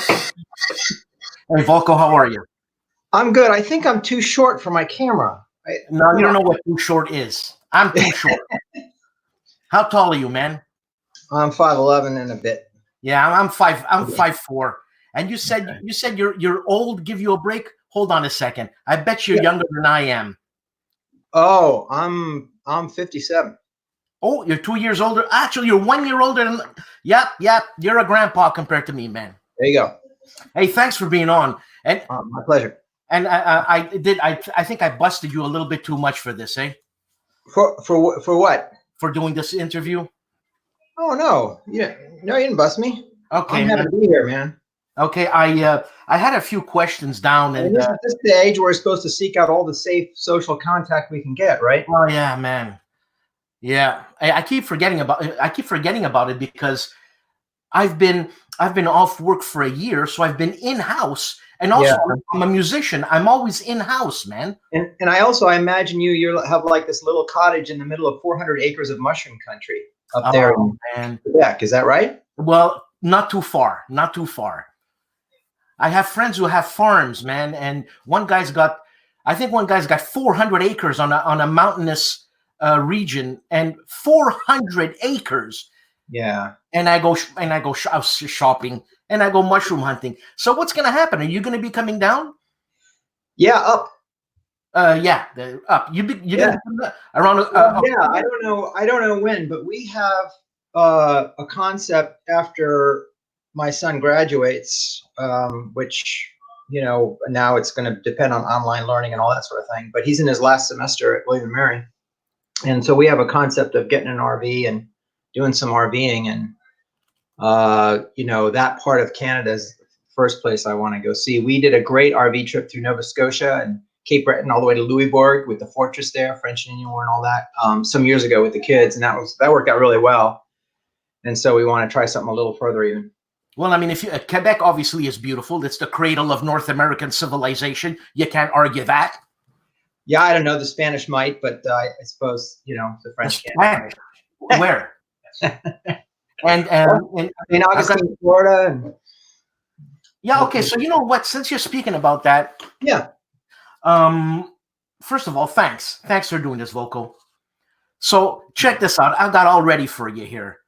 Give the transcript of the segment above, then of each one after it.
Hey, Volko, how are you? I'm good. I think I'm too short for my camera. No, you don't know what too short is. I'm too short. How tall are you, man? I'm 5'11" and a bit. Yeah, I'm 5'4". And you said you're old. Give you a break. Hold on a second. I bet you're Yeah. younger than I am. Oh, I'm 57. Oh, you're 2 years older. Actually, you're 1 year older than. Yep. You're a grandpa compared to me, man. There you go. Hey, thanks for being on. And My pleasure. and I think I busted you a little bit too much for this, eh? For what? For doing this interview. Oh no, no, you didn't bust me. Okay, I'm happy man. to be here, man. Okay, I had a few questions down, I mean, and this is the age where we're supposed to seek out all the safe social contact we can get, right? oh yeah, man, yeah. I keep forgetting about it because I've been off work for a year, so I've been in house, and also Yeah. I'm a musician. I'm always in house, man. And I imagine you have like this little cottage in the middle of 400 acres of mushroom country up there Oh in man. Quebec. Is that right? Well, not too far. Not too far. I have friends who have farms, man, and I think one guy's got 400 acres on a mountainous region, and 400 acres. Yeah. And I go shopping, and I go mushroom hunting. So what's going to happen? Are you going to be coming down? Yeah, up. Yeah, up. You're going to come around. Yeah, I don't know when, but we have a concept after my son graduates, which now it's going to depend on online learning and all that sort of thing. But he's in his last semester at William and Mary, and so we have a concept of getting an RV and doing some RVing, and that part of Canada is the first place I want to go see. We did a great RV trip through Nova Scotia and Cape Breton all the way to Louisbourg with the fortress there, French Indian War and all that, some years ago with the kids, and that worked out really well. And so we want to try something a little further even. Well, I mean, Quebec obviously is beautiful. It's the cradle of North American civilization. You can't argue that. Yeah, I don't know. The Spanish might, but I suppose the French can't. Where? and Augustine, Florida. And yeah, okay. So you know what? Since you're speaking about that, yeah. First of all, thanks for doing this, Volko. So check this out. I've got all ready for you here.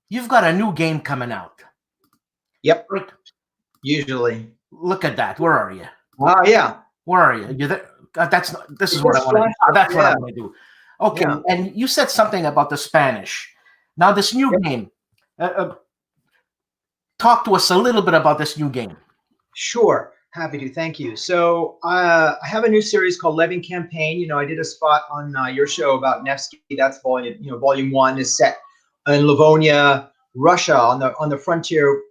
You've got a new game coming out. Yep. Usually. Look at that. Where are you? Oh yeah. Where are you? You're there. This is what I want to do. That's what I want to do. Okay. Yeah. And you said something about the Spanish. Now this new game. Talk to us a little bit about this new game. Sure. Happy to. Thank you. So I have a new series called Levy and Campaign. I did a spot on your show about Nevsky. That's volume 1 is set in Livonia, Russia, on the frontier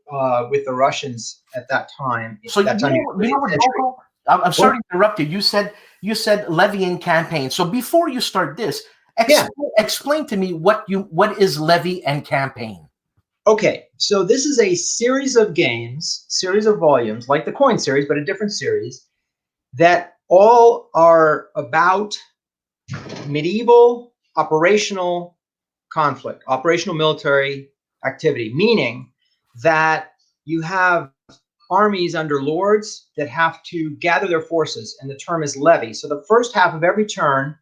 with the Russians at that time. So I'm sorry to interrupt you. You said Levy and Campaign. So before you start this, explain to me what is Levy and Campaign. Okay, so this is a series of games, series of volumes, like the coin series, but a different series, that all are about medieval operational conflict, operational military activity, meaning that you have armies under lords that have to gather their forces, and the term is levy. So the first half of every turn,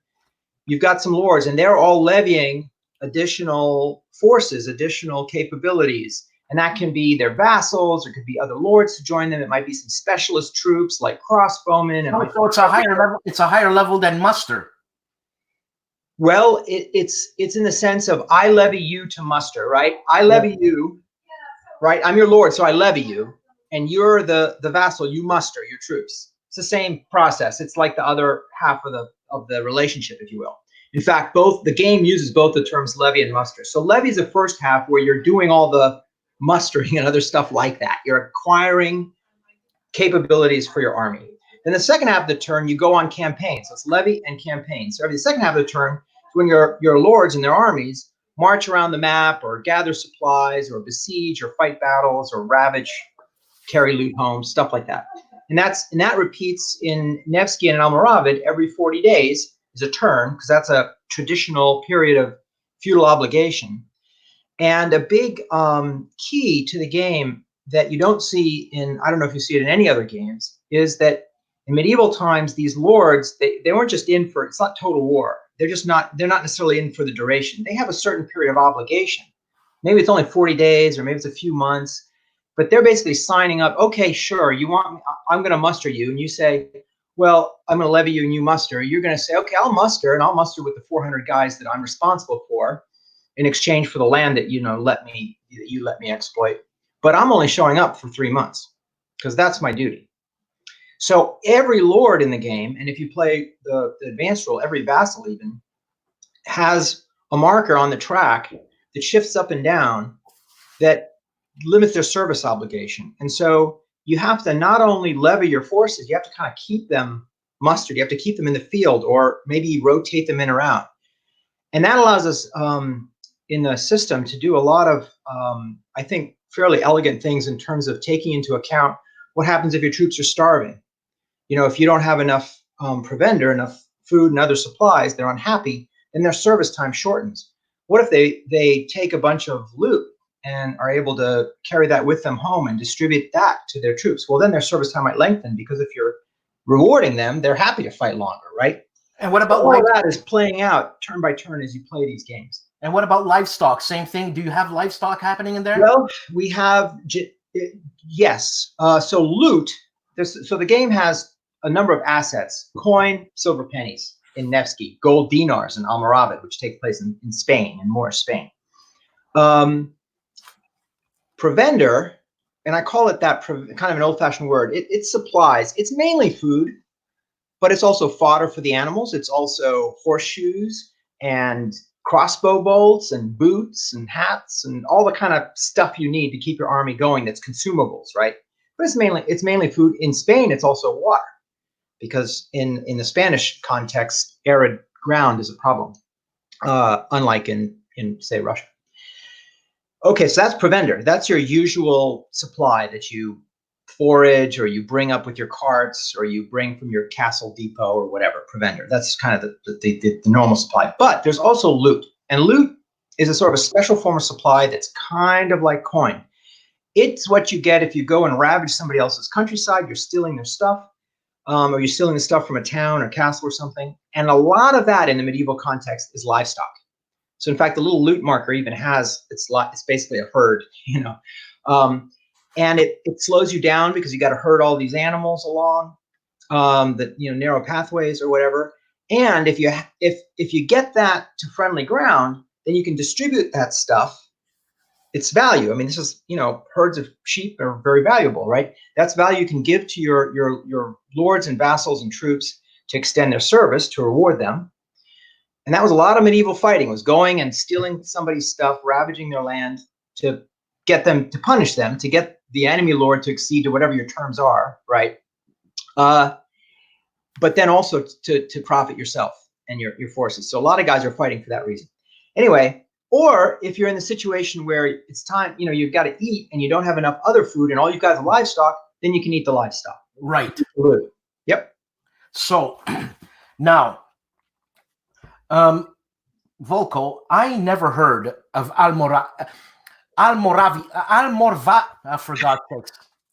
you've got some lords, and they're all levying additional forces, additional capabilities, and that can be their vassals, or it could be other lords to join them. It might be some specialist troops like crossbowmen. So it's a higher level. It's a higher level than muster. Well, it's in the sense of I levy you to muster, right? I levy you, right? I'm your lord, so I levy you, and you're the vassal. You muster your troops. It's the same process. It's like the other half of the relationship, if you will. In fact, the game uses both the terms levy and muster. So levy is the first half where you're doing all the mustering and other stuff like that. You're acquiring capabilities for your army. Then the second half of the turn, you go on campaign. So it's levy and campaign. So every second half of the turn is when your lords and their armies march around the map or gather supplies or besiege or fight battles or ravage, carry loot home, stuff like that. And that repeats in Nevsky and Almoravid every 40 days. Is a turn, because that's a traditional period of feudal obligation. And a big key to the game that you don't see in, I don't know if you see it in any other games, is that in medieval times, these lords, they weren't just in for, it's not total war. They're not necessarily in for the duration. They have a certain period of obligation. Maybe it's only 40 days or maybe it's a few months, but they're basically signing up. Okay, sure, you want me, I'm going to muster you. And you say, well, I'm going to levy you and you muster. You're going to say, okay, I'll muster, and I'll muster with the 400 guys that I'm responsible for in exchange for the land that you let me exploit. But I'm only showing up for 3 months because that's my duty. So every lord in the game, and if you play the advanced rule, every vassal even has a marker on the track that shifts up and down that limits their service obligation. And so you have to not only levy your forces, you have to kind of keep them mustered. You have to keep them in the field, or maybe rotate them in or out. And that allows us in the system to do a lot of, I think, fairly elegant things in terms of taking into account what happens if your troops are starving. If you don't have enough provender, enough food and other supplies, they're unhappy, then their service time shortens. What if they take a bunch of loot and are able to carry that with them home and distribute that to their troops? Well, then their service time might lengthen, because if you're rewarding them, they're happy to fight longer, right? And what about all of that is playing out turn by turn as you play these games. And what about livestock? Same thing. Do you have livestock happening in there? Well, we have, yes. So loot. So the game has a number of assets: coin, silver pennies in Nevsky, gold dinars in Almoravid, which take place in Spain, in Moorish Spain. Provender, and I call it that, kind of an old-fashioned word. It's supplies. It's mainly food, but it's also fodder for the animals. It's also horseshoes and crossbow bolts and boots and hats and all the kind of stuff you need to keep your army going. That's consumables, right? But it's mainly food. In Spain, it's also water, because in the Spanish context, arid ground is a problem, unlike in say Russia. Okay, so that's provender. That's your usual supply that you forage or you bring up with your carts or you bring from your castle depot or whatever. Provender. That's kind of the normal supply. But there's also loot, and loot is a sort of a special form of supply that's kind of like coin. It's what you get if you go and ravage somebody else's countryside. You're stealing their stuff, or you're stealing the stuff from a town or castle or something. And a lot of that in the medieval context is livestock. So in fact, the little loot marker even has, it's basically a herd, and it slows you down because you got to herd all these animals along the narrow pathways or whatever. And if you get that to friendly ground, then you can distribute that stuff. Its value. I mean, this is, herds of sheep are very valuable, right? That's value you can give to your lords and vassals and troops to extend their service, to reward them. And that was a lot of medieval fighting, was going and stealing somebody's stuff, ravaging their land to get them, to punish them, to get the enemy lord to accede to whatever your terms are, right? But then also to profit yourself and your forces. So a lot of guys are fighting for that reason. Anyway, or if you're in the situation where it's time, you've got to eat and you don't have enough other food and all you've got is livestock, then you can eat the livestock. Right. Yep. So now, Volko, I never heard of Almoravid. I forgot.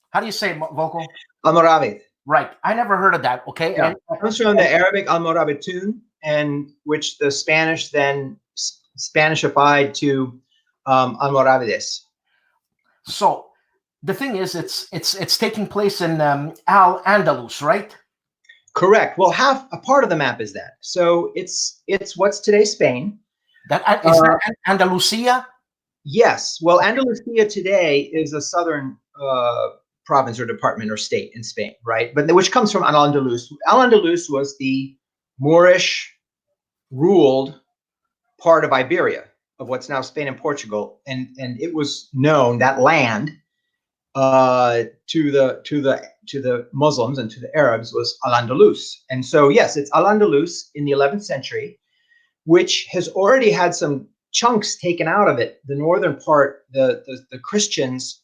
How do you say it, Volko? Almoravid. Right. I never heard of that. Okay. Yeah. It comes from the Arabic Almoravidun, and which the Spanish then Spanishified to Almoravides. So the thing is, it's taking place in Al-Andalus, right? Correct. Well, a part of the map is that. So it's what's today Spain. That is that Andalusia? Yes. Well, Andalusia today is a southern province or department or state in Spain, right? But which comes from Al-Andalus. Al-Andalus was the Moorish ruled part of Iberia, of what's now Spain and Portugal, and it was known, that land, to the Muslims and to the Arabs, was Al-Andalus. And so yes, it's Al-Andalus in the 11th century, which has already had some chunks taken out of it. The northern part, the Christians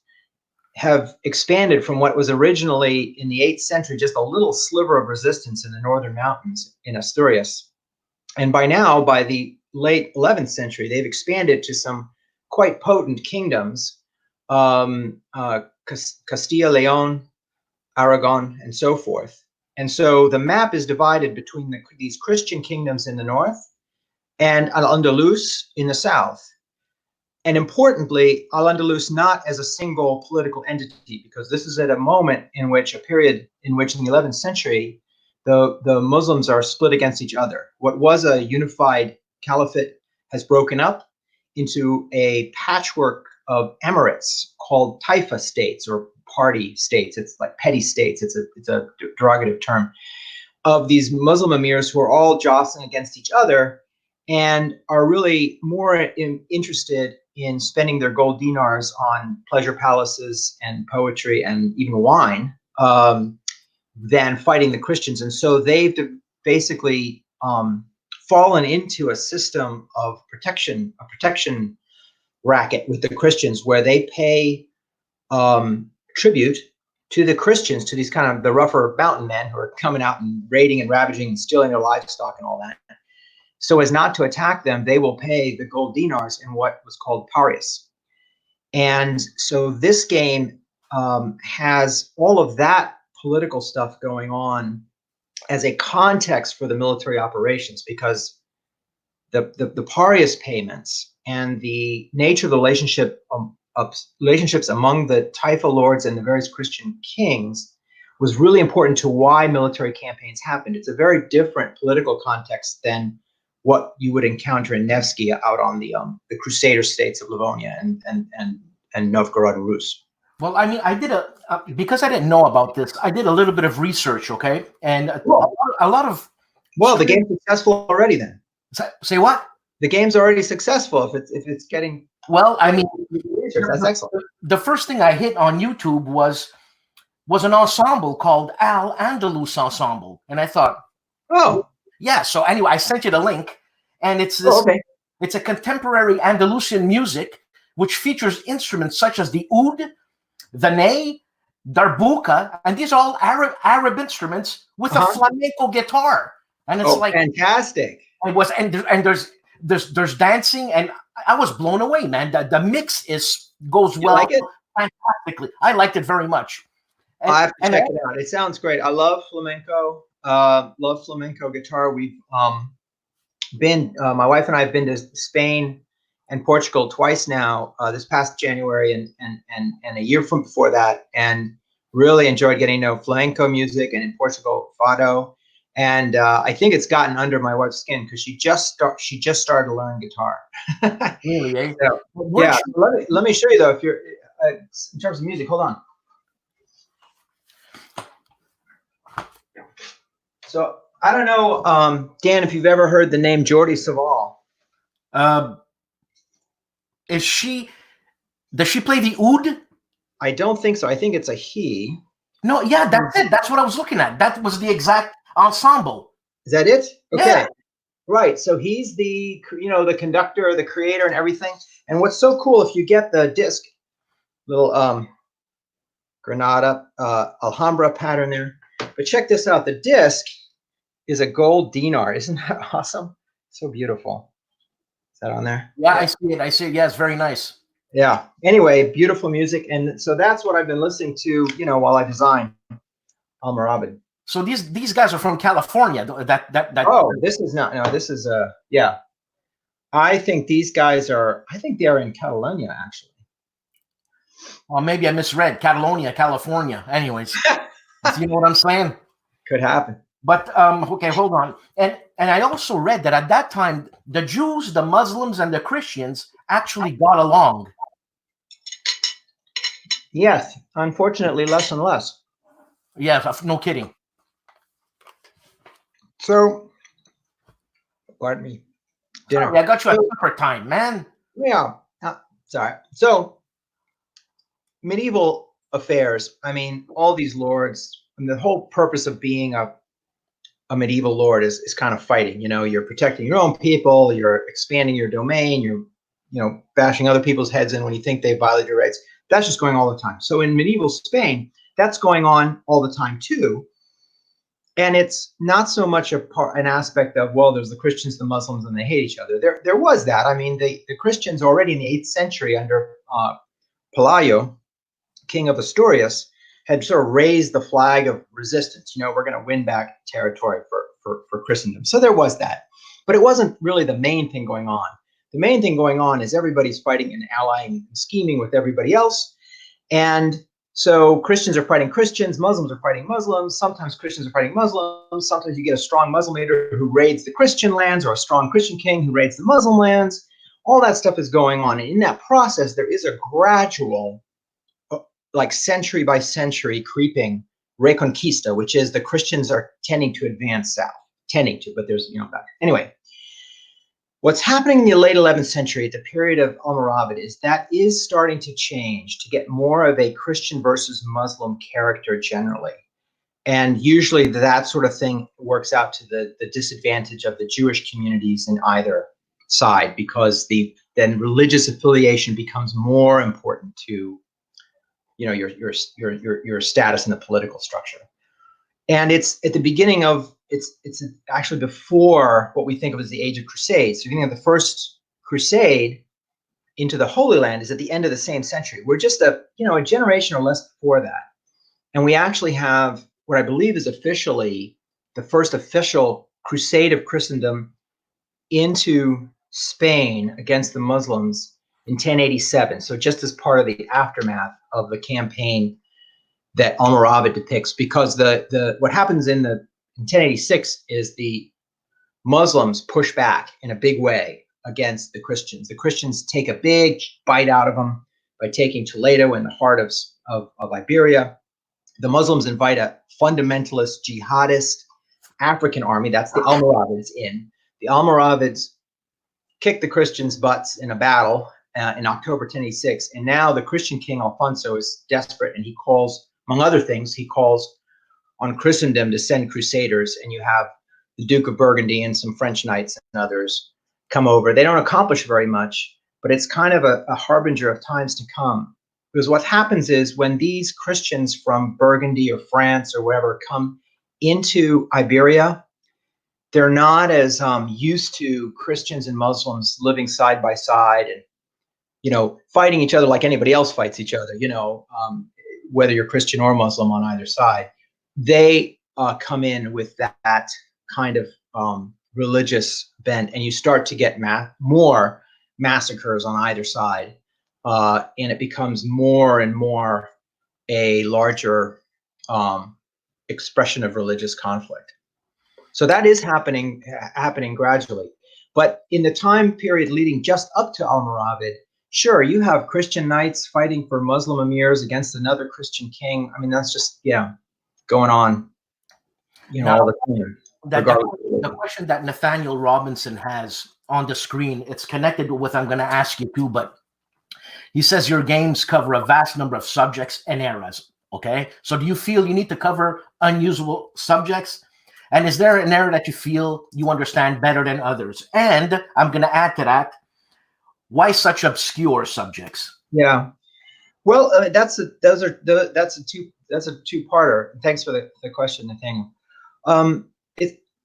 have expanded from what was originally in the 8th century just a little sliver of resistance in the northern mountains in Asturias, and by now, by the late 11th century, they've expanded to some quite potent kingdoms Castilla, Leon, Aragon, and so forth. And so the map is divided between these Christian kingdoms in the north and Al-Andalus in the south. And importantly, Al-Andalus not as a single political entity, because this is at a moment in which, a period in which in the 11th century, the Muslims are split against each other. What was a unified caliphate has broken up into a patchwork of emirates called taifa states or party states. It's like petty states. It's a derogative term of these Muslim emirs who are all jostling against each other and are really more interested in spending their gold dinars on pleasure palaces and poetry and even wine than fighting the Christians. And so they've basically fallen into a system of protection, a protection racket with the Christians, where they pay tribute to the Christians, to these kind of the rougher mountain men who are coming out and raiding and ravaging and stealing their livestock and all that. So as not to attack them, they will pay the gold dinars in what was called parias. And so this game has all of that political stuff going on as a context for the military operations, because the parias payments and the nature of the relationship of relationships among the Taifa lords and the various Christian kings was really important to why military campaigns happened. It's a very different political context than what you would encounter in Nevsky out on the Crusader states of Livonia and Novgorod and Rus. Well, I mean, I did because I didn't know about this, I did a little bit of research, okay? And a lot of... Well, the game's successful already then. Say what? The game's already successful if it's getting... Well, I mean, that's excellent. The first thing I hit on YouTube was an ensemble called Al-Andalus Ensemble. And I thought, oh, yeah. So anyway, I sent you the link, and it's this. Okay. It's a contemporary Andalusian music which features instruments such as the oud, the ney, darbuka, and these are all Arab instruments with a flamenco guitar. And it's like fantastic. It was, and there's dancing, and I was blown away, man. The mix goes well, like it? Fantastically. I liked it very much. And, I have to check it out. It sounds great. I love flamenco. Love flamenco guitar. We've been, my wife and I have been to Spain and Portugal twice now, this past January and a year from before that, and really enjoyed getting to know flamenco music, and in Portugal, fado. And I think it's gotten under my wife's skin because she just started to learn guitar. Really? Eh? So, yeah. Let me show you though. If you're in terms of music, hold on. So I don't know, Dan, if you've ever heard the name Jordi Savall. Does she play the oud? I don't think so. I think it's a he. No, yeah, that's it. That's what I was looking at. That was the exact ensemble. Is that it? Okay. Yeah. Right. So he's the conductor, the creator, and everything. And what's so cool, if you get the disc, little Granada, Alhambra pattern there. But check this out. The disc is a gold dinar. Isn't that awesome? So beautiful. Is that on there? Yeah, I see it. I see it. Yeah, it's very nice. Yeah. Anyway, beautiful music. And so that's what I've been listening to, while I design Almoravid. So these guys are from California. Oh, this is not. No, this is yeah. I think these guys are. I think they are in Catalonia, actually. Well, maybe I misread. Catalonia, California. Anyways, you know what I'm saying? Could happen. But okay, hold on. And I also read that at that time, the Jews, the Muslims, and the Christians actually got along. Yes, unfortunately, less and less. Yeah, no kidding. So, pardon me. Dinner. Sorry, I got you at supper time, man. Yeah. Sorry. So, medieval affairs. I mean, all these lords. And the whole purpose of being a medieval lord is kind of fighting. You're protecting your own people. You're expanding your domain. You're bashing other people's heads in when you think they violate your rights. That's just going all the time. So in medieval Spain, that's going on all the time too. And it's not so much an aspect of, well, there's the Christians, the Muslims, and they hate each other. There was that. I mean, the Christians already in the 8th century under Pelayo, king of Asturias, had sort of raised the flag of resistance. We're going to win back territory for Christendom. So there was that. But it wasn't really the main thing going on. The main thing going on is everybody's fighting and allying and scheming with everybody else. And so Christians are fighting Christians, Muslims are fighting Muslims, sometimes Christians are fighting Muslims, sometimes you get a strong Muslim leader who raids the Christian lands or a strong Christian king who raids the Muslim lands. All that stuff is going on. And in that process, there is a gradual, like century by century creeping Reconquista, which is the Christians are tending to advance south. Tending to, but there's, back. Anyway, what's happening in the late 11th century at the period of Almoravid is starting to change to get more of a Christian versus Muslim character generally. And usually that sort of thing works out to the disadvantage of the Jewish communities in either side, because then religious affiliation becomes more important to your status in the political structure. And it's at the beginning of it's actually before what we think of as the Age of Crusades. So you think of the first crusade into the Holy Land is at the end of the same century. We're just a generation or less before that. And we actually have what I believe is officially the first official crusade of Christendom into Spain against the Muslims in 1087. So just as part of the aftermath of the campaign that Almoravid depicts, because what happens in 1086 is the Muslims push back in a big way against the Christians. The Christians take a big bite out of them by taking Toledo in the heart of Iberia. The Muslims invite a fundamentalist jihadist African army. That's the Almoravids in. The Almoravids kick the Christians' butts in a battle in October 1086. And now the Christian king Alfonso is desperate, and he calls, among other things, he calls on Christendom to send crusaders, and you have the Duke of Burgundy and some French knights and others come over. They don't accomplish very much, but it's kind of a harbinger of times to come. Because what happens is when these Christians from Burgundy or France or wherever come into Iberia, they're not as used to Christians and Muslims living side by side and fighting each other like anybody else fights each other, whether you're Christian or Muslim on either side. They come in with that kind of religious bent, and you start to get more massacres on either side, and it becomes more and more a larger expression of religious conflict. So that is happening gradually. But in the time period leading just up to Almoravid, sure, you have Christian knights fighting for Muslim emirs against another Christian king. I mean, that's just, going on, Now, all the time. the question that Nathaniel Robinson has on the screen, it's connected with what I'm going to ask you too, but he says your games cover a vast number of subjects and eras. Okay, so do you feel you need to cover unusual subjects? And is there an era that you feel you understand better than others? And I'm going to add to that, why such obscure subjects? Yeah, well, that's a two-parter. Thanks for the question, Nathaniel.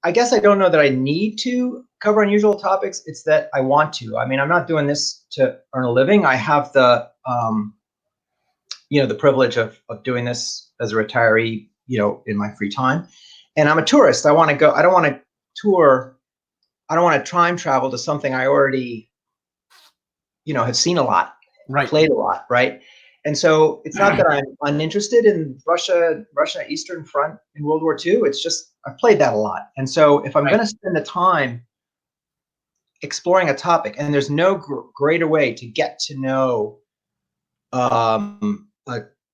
I guess I don't know that I need to cover unusual topics. It's that I want to. I mean, I'm not doing this to earn a living. I have the the privilege of doing this as a retiree, in my free time. And I'm a tourist. I want to go. I don't want to tour. I don't want to time travel to something I already, have seen a lot, right, played a lot, right? And so it's not that I'm uninterested in Russia Eastern Front in World War II. It's just I've played that a lot. And so if I'm going to spend the time exploring a topic, and there's no greater way to get to know a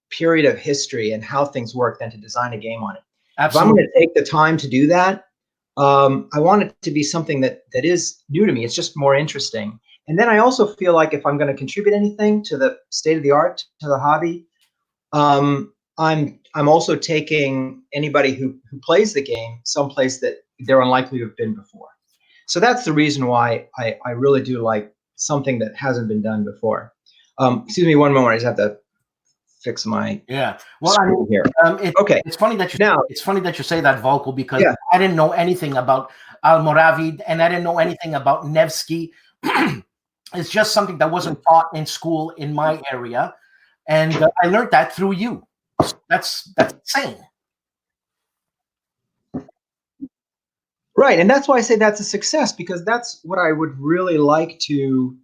period of history and how things work than to design a game on it. Absolutely. If I'm going to take the time to do that, I want it to be something that is new to me. It's just more interesting. And then I also feel like if I'm going to contribute anything to the state of the art, to the hobby, I'm also taking anybody who plays the game someplace that they're unlikely to have been before. So that's the reason why I really do like something that hasn't been done before. Excuse me one moment. I just have to fix my screen here. Okay. It's funny that you say that, Volko, because I didn't know anything about Almoravid and I didn't know anything about Nevsky. It's just something that wasn't taught in school in my area. and I learned that through you. That's insane. Right, and that's why I say that's a success, because that's what I would really like to,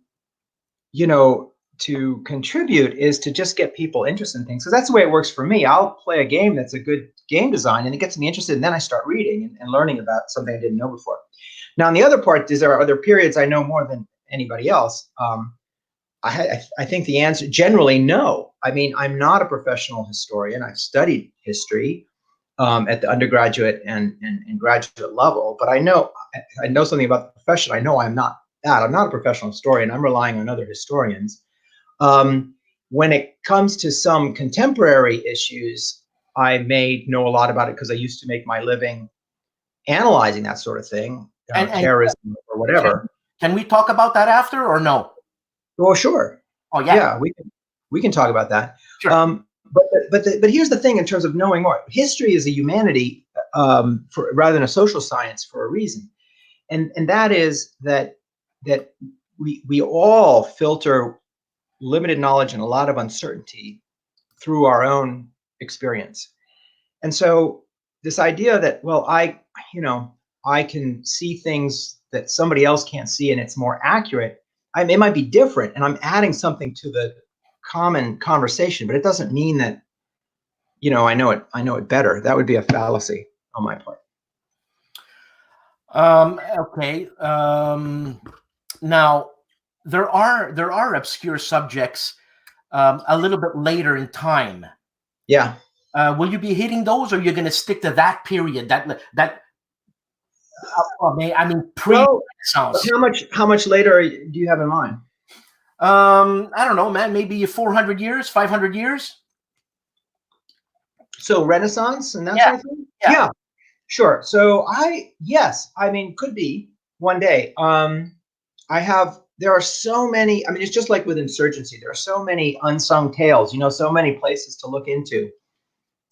to contribute, is to just get people interested in things, because that's the way it works for me. I'll play a game that's a good game design, and it gets me interested, and then I start reading and learning about something I didn't know before. Now, on the other part is there are other periods I know more than anybody else. I think the answer generally no. I mean, I'm not a professional historian. I've studied history at the undergraduate and graduate level, but I know something about the profession. I know I'm not that. I'm not a professional historian. I'm relying on other historians. When it comes to some contemporary issues, I may know a lot about it because I used to make my living analyzing that sort of thing, And terrorism or whatever. Can we talk about that after or no? Well, sure. Oh yeah. Yeah, we can talk about that. Sure. But here's the thing in terms of knowing more. History is a humanity rather than a social science for a reason, and that is that we all filter limited knowledge and a lot of uncertainty through our own experience. And so this idea that, well, I can see things that somebody else can't see and it's more accurate. It might be different, and I'm adding something to the common conversation, but it doesn't mean that, I know it better. That would be a fallacy on my part. Okay. Now there are obscure subjects a little bit later in time. Yeah. Will you be hitting those, or you're going to stick to that period? I mean, pre-Renaissance. How much later do you have in mind? I don't know, man. Maybe 400 years, 500 years. So Renaissance and that sort of thing? Yeah, sure. So could be one day. There are so many, it's just like with insurgency. There are so many unsung tales, so many places to look into,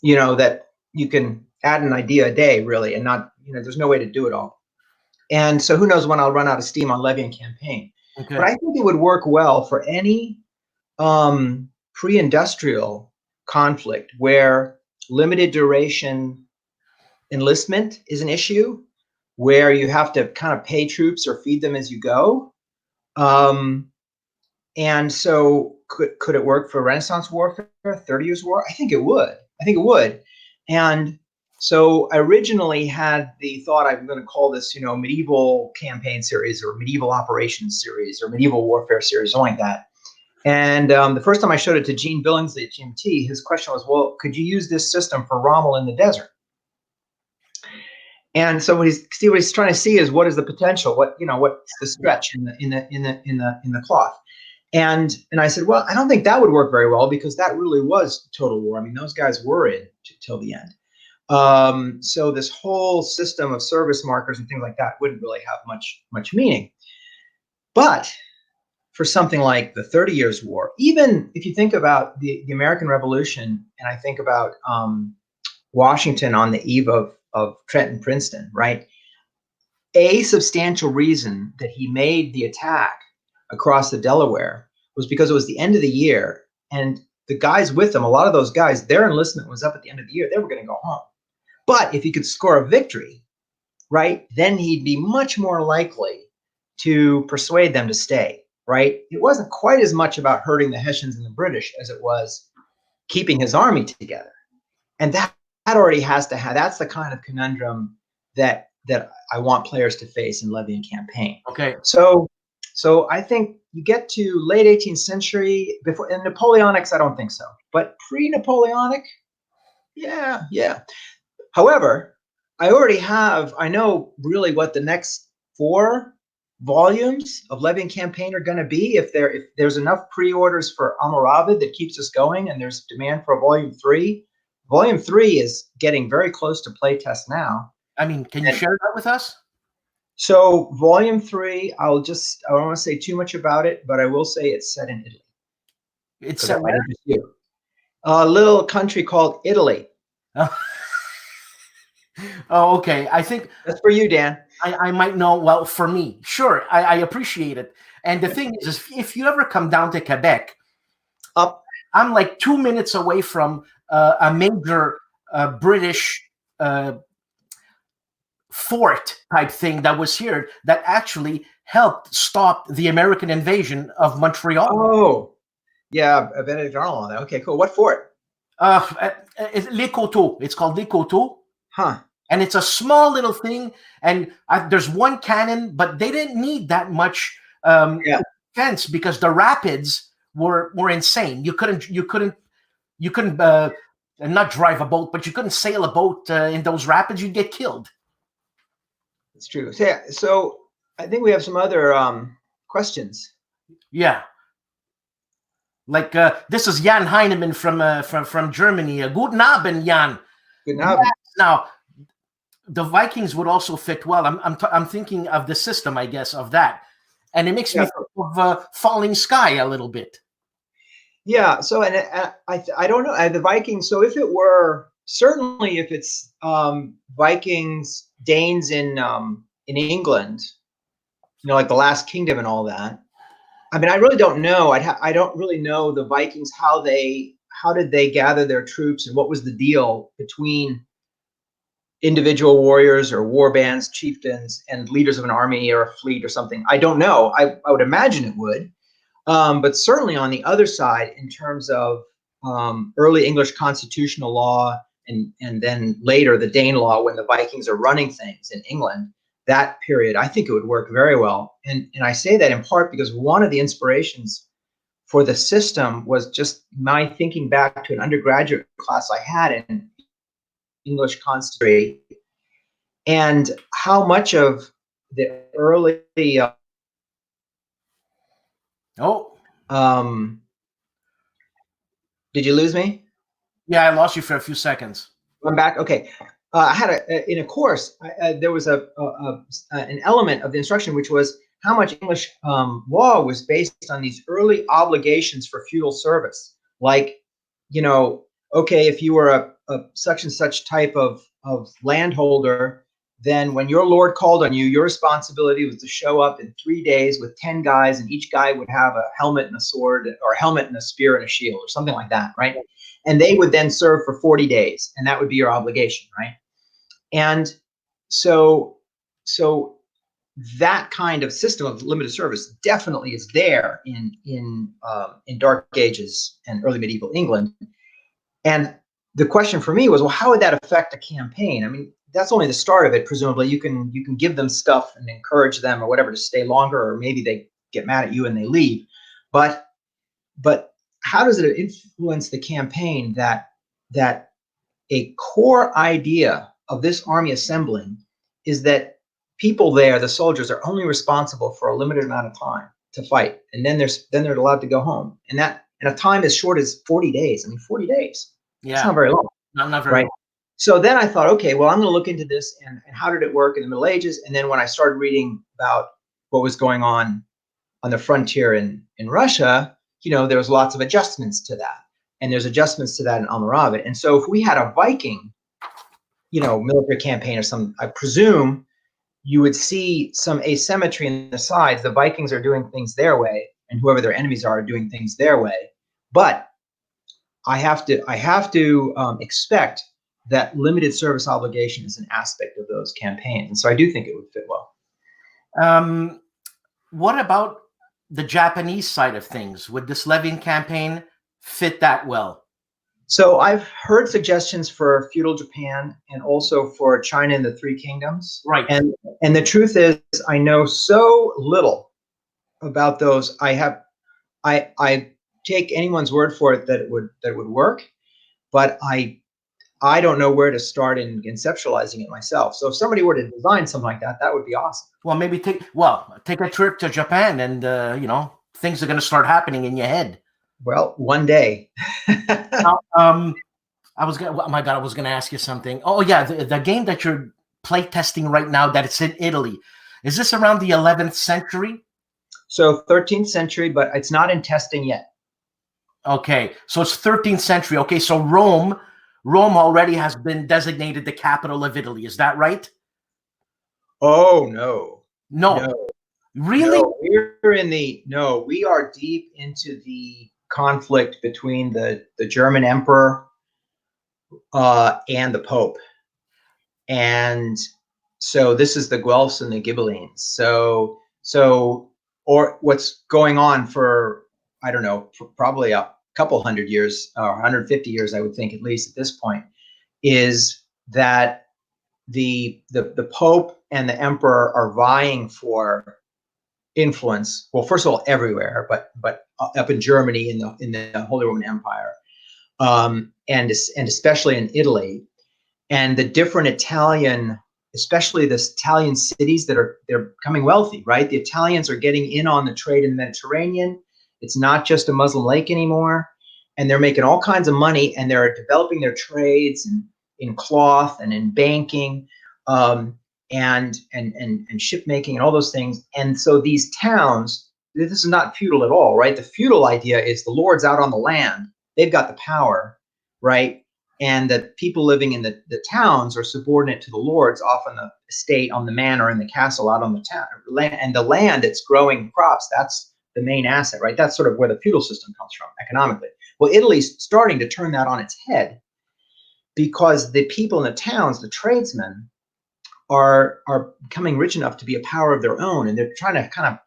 that you can add an idea a day, really, and not, there's no way to do it all. And so who knows when I'll run out of steam on Levy and Campaign. Okay. But I think it would work well for any pre-industrial conflict where limited duration enlistment is an issue, where you have to kind of pay troops or feed them as you go. And so could it work for Renaissance warfare, 30 Years' War? I think it would. And so I originally had the thought, I'm going to call this, medieval campaign series or medieval operations series or medieval warfare series, something like that. And the first time I showed it to Gene Billingsley at GMT, his question was, well, could you use this system for Rommel in the desert? And so what he's trying to see is, what is the potential? What's the stretch in the cloth? And I said, well, I don't think that would work very well, because that really was total war. Those guys were in till the end. So this whole system of service markers and things like that wouldn't really have much meaning. But for something like the 30 Years' War, even if you think about the American Revolution, and I think about Washington on the eve of Trenton, Princeton, right? A substantial reason that he made the attack across the Delaware was because it was the end of the year, and the guys with him, a lot of those guys, their enlistment was up at the end of the year. They were going to go home. But if he could score a victory, right, then he'd be much more likely to persuade them to stay, right? It wasn't quite as much about hurting the Hessians and the British as it was keeping his army together. And that already has to have, that's the kind of conundrum that I want players to face in Levy and Campaign. Okay. So I think you get to late 18th century, before, in Napoleonics, I don't think so. But pre-Napoleonic, yeah. However, I know really what the next 4 volumes of Levy and Campaign are going to be. If there's enough pre-orders for Almoravid that keeps us going, and there's demand for volume 3. Volume 3 is getting very close to playtest now. Can you share that with us? So volume 3, I don't want to say too much about it, but I will say it's set in Italy. It's set where? A little country called Italy. Oh, okay. I think that's for you, Dan. I might know. Well, for me, sure. I appreciate it. And the thing is, if you ever come down to Quebec, up I'm like 2 minutes away from a major British fort type thing that was here that actually helped stop the American invasion of Montreal. Oh, yeah, Benedict Arnold on that. Okay, cool. What fort? Les Coteaux. It's called Les Coteaux. Huh. And it's a small little thing. And there's one cannon, but they didn't need that much defense because the rapids were insane. You couldn't not drive a boat, but you couldn't sail a boat in those rapids. You'd get killed. It's true. So, yeah, so I think we have some other questions. Yeah. Like this is Jan Heinemann from Germany. Guten Abend, Jan. Guten Abend. Now, the Vikings would also fit well. I'm thinking of the system, I guess, of that, and it makes me think of Falling Sky a little bit. Yeah. So, and I don't know the Vikings. So, if it were certainly if it's Vikings, Danes in England, like the Last Kingdom and all that. I mean, I really don't know. I don't really know the Vikings, how did they gather their troops and what was the deal between individual warriors or war bands, chieftains, and leaders of an army or a fleet or something. I don't know. I would imagine it would. But certainly on the other side, in terms of early English constitutional law and then later the Danelaw, when the Vikings are running things in England, that period, I think it would work very well. And I say that in part because one of the inspirations for the system was just my thinking back to an undergraduate class I had in English constitution and how much of the early did you lose me? Yeah, I lost you for a few seconds. I'm back. Okay. I had in a course, there was an element of the instruction, which was how much English law was based on these early obligations for feudal service. Like, okay, if you were a such and such type of landholder, then when your lord called on you, your responsibility was to show up in 3 days with 10 guys, and each guy would have a helmet and a sword, or a helmet and a spear and a shield, or something like that, right? And they would then serve for 40 days, and that would be your obligation, right? And so that kind of system of limited service definitely is there in Dark Ages and early medieval England. And the question for me was, well, how would that affect a campaign? I mean, that's only the start of it. Presumably, you can give them stuff and encourage them or whatever to stay longer, or maybe they get mad at you and they leave. But how does it influence the campaign that a core idea of this army assembling is that people there, the soldiers, are only responsible for a limited amount of time to fight, and then they're allowed to go home, and a time as short as 40 days. I mean, 40 days. Yeah, it's not very long. Not very right. long. So then I thought, okay, well, I'm going to look into this and how did it work in the Middle Ages, and then when I started reading about what was going on the frontier in Russia, there was lots of adjustments to that, and there's adjustments to that in Almoravid. And so if we had a Viking military campaign or some, I presume you would see some asymmetry in the sides. The Vikings are doing things their way, and whoever their enemies are doing things their way. But I have to expect that limited service obligation is an aspect of those campaigns, and so I do think it would fit well. What about the Japanese side of things? Would this Levy and Campaign fit that well? So I've heard suggestions for feudal Japan and also for China and the Three Kingdoms. Right. And the truth is, I know so little about those. I take anyone's word for it that it would work, but I don't know where to start in conceptualizing it myself. So if somebody were to design something like that, that would be awesome. Well, maybe take a trip to Japan, and things are going to start happening in your head. Well, one day. I was gonna ask you something. Oh yeah, the game that you're play testing right now, that it's in Italy, is this around the 11th century? So 13th century, but it's not in testing yet. Okay, so it's 13th century. Okay, so Rome already has been designated the capital of Italy. Is that right? Oh no. Really? No, we are deep into the conflict between the German emperor and the Pope. And so this is the Guelphs and the Ghibellines. Or what's going on for, I don't know, for probably a couple hundred years, or 150 years, I would think, at least at this point, is that the Pope and the Emperor are vying for influence. Well, first of all, everywhere, but up in Germany, in the Holy Roman Empire, and especially in Italy, and the different Italian, especially the Italian cities they're becoming wealthy, right? The Italians are getting in on the trade in the Mediterranean. It's not just a Muslim lake anymore, and they're making all kinds of money, and they're developing their trades in cloth and in banking, and ship making and all those things. And so these towns, this is not feudal at all, right? The feudal idea is the lords out on the land, they've got the power, right? And the people living in the towns are subordinate to the lords, off on the estate, on the manor, in the castle, out on the town land. And the land that's growing crops, that's the main asset, right? That's sort of where the feudal system comes from economically. Well, Italy's starting to turn that on its head, because the people in the towns, the tradesmen, are becoming rich enough to be a power of their own, and they're trying to kind of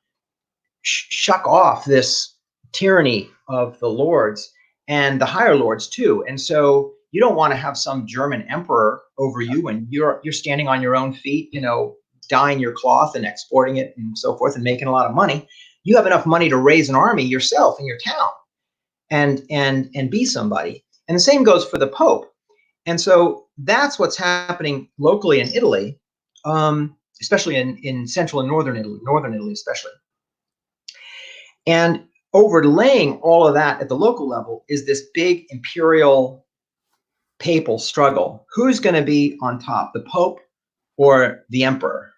shuck off this tyranny of the lords and the higher lords too. And so you don't want to have some German emperor over you, and you're standing on your own feet, dyeing your cloth and exporting it and so forth, and making a lot of money. You have enough money to raise an army yourself in your town and be somebody. And the same goes for the Pope. And so that's what's happening locally in Italy, especially in central and northern Italy especially. And overlaying all of that at the local level is this big imperial papal struggle. Who's going to be on top, the Pope or the Emperor,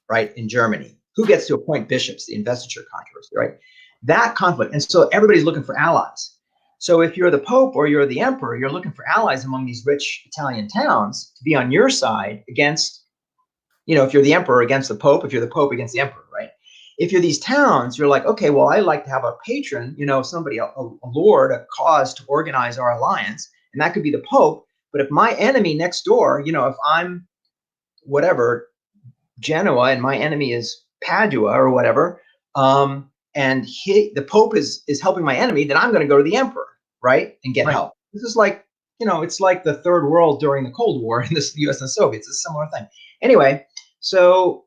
right, in Germany? Who gets to appoint bishops, the investiture controversy, right? That conflict. And so everybody's looking for allies. So if you're the Pope or you're the Emperor, you're looking for allies among these rich Italian towns to be on your side against, if you're the Emperor against the Pope, if you're the Pope against the Emperor, right? If you're these towns, you're like, okay, well, I like to have a patron, somebody, a lord, a cause to organize our alliance, and that could be the Pope. But if my enemy next door, if I'm whatever, Genoa, and my enemy is Padua or whatever, and the Pope is helping my enemy, then I'm going to go to the Emperor, right, and get help. This is like, it's like the Third World during the Cold War in the U.S. and Soviets. It's a similar thing. Anyway, so